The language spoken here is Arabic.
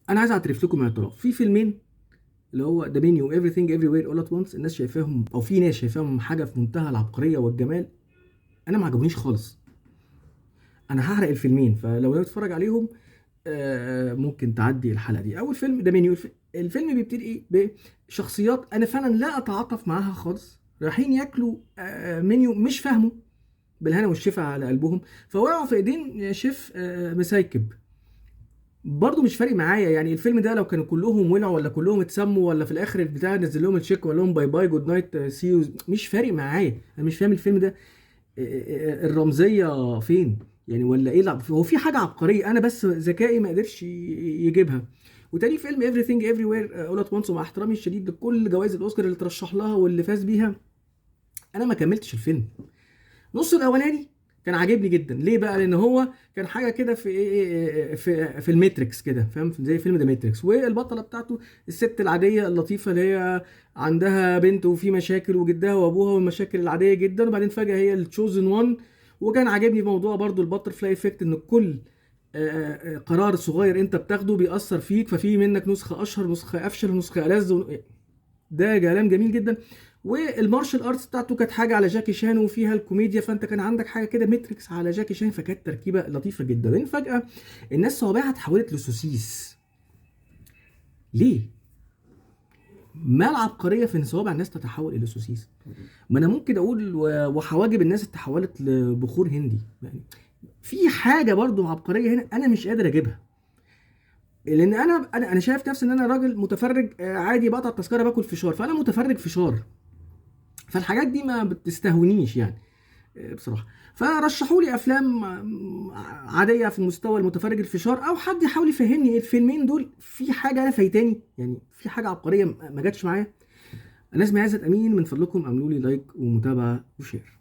انا عايز اعترف لكم اعتراف في فيلمين، اللي هو ذا منيو everything everywhere all at once، الناس شايفاهم او في ناس شايفاهم حاجه في منتهى العبقريه والجمال، انا ما عجبونيش خالص. انا هحرق الفيلمين، فلو ناوي تتفرج عليهم ممكن تعدي الحلقه دي. اول فيلم ده منيو، الفيلم بيبتدي ايه؟ بشخصيات انا فعلا لا اتعاطف معاها خالص، رايحين ياكلوا منيو مش فاهمه، بالهنا والشفا على قلبهم، فوقعوا في ايدين شيف مسايكب. برضه مش فارق معايا يعني الفيلم ده لو كانوا كلهم ولعوا ولا كلهم اتسموا ولا في الاخر البتاع نزل لهم الشيك وقال لهم باي باي جود نايت سي يو، مش فارق معايا. انا مش فاهم الفيلم ده الرمزيه فين يعني، ولا ايه؟ لا هو في حاجه عبقريه، انا بس ذكائي ما قدرش يجيبها. وتاني فيلم everything everywhere all at once، ومع احترامي الشديد لكل جوائز الاوسكار اللي ترشح لها واللي فاز بيها، انا ما كملتش الفيلم. نص الاولاني كان عاجبني جدا، ليه بقى؟ لان هو كان حاجه كده في في الماتريكس كده، فاهم؟ زي فيلم ذا ماتريكس، والبطله بتاعته الست العاديه اللطيفه اللي هي عندها بنت وفي مشاكل وجدها وابوها والمشاكل العاديه جدا، وبعدين فجاه هي التشوزن وان. وكان عاجبني موضوع برضو الباتر فلاي افكت، ان كل قرار صغير انت بتاخده بيأثر فيك، ففي منك نسخه اشهر، نسخه افشل، نسخه ألذ، ده كلام جميل جدا. والمارشال ارتس بتاعته كانت حاجه على جاكي شان وفيها الكوميديا، فانت كان عندك حاجه كده ماتريكس على جاكي شان، فكانت تركيبه لطيفه جدا. لان فجاه الناس صوابعها اتحولت لسوسيس. ليه؟ ما العبقريه في ان صوابع الناس تتحول الى سوسيس؟ ما انا ممكن اقول وحواجب الناس اتحولت لبخور هندي يعني. في حاجه برضو عبقريه هنا انا مش قادر اجيبها، لان انا شايف نفسي ان انا راجل متفرج عادي، بقطع التذكره باكل فشار، فانا متفرج فشار، فالحاجات دي ما بتستهونيش يعني بصراحه. فرشحوا لي افلام عاديه في مستوى المتفرج الفشار، او حد يحاول يفهمني ايه الفيلمين دول، في حاجه انا فايتاني يعني، في حاجه عبقريه ما جاتش معايا. انا اسمي عزت امين، من فضلكم اعملوا لي لايك ومتابعه وشير.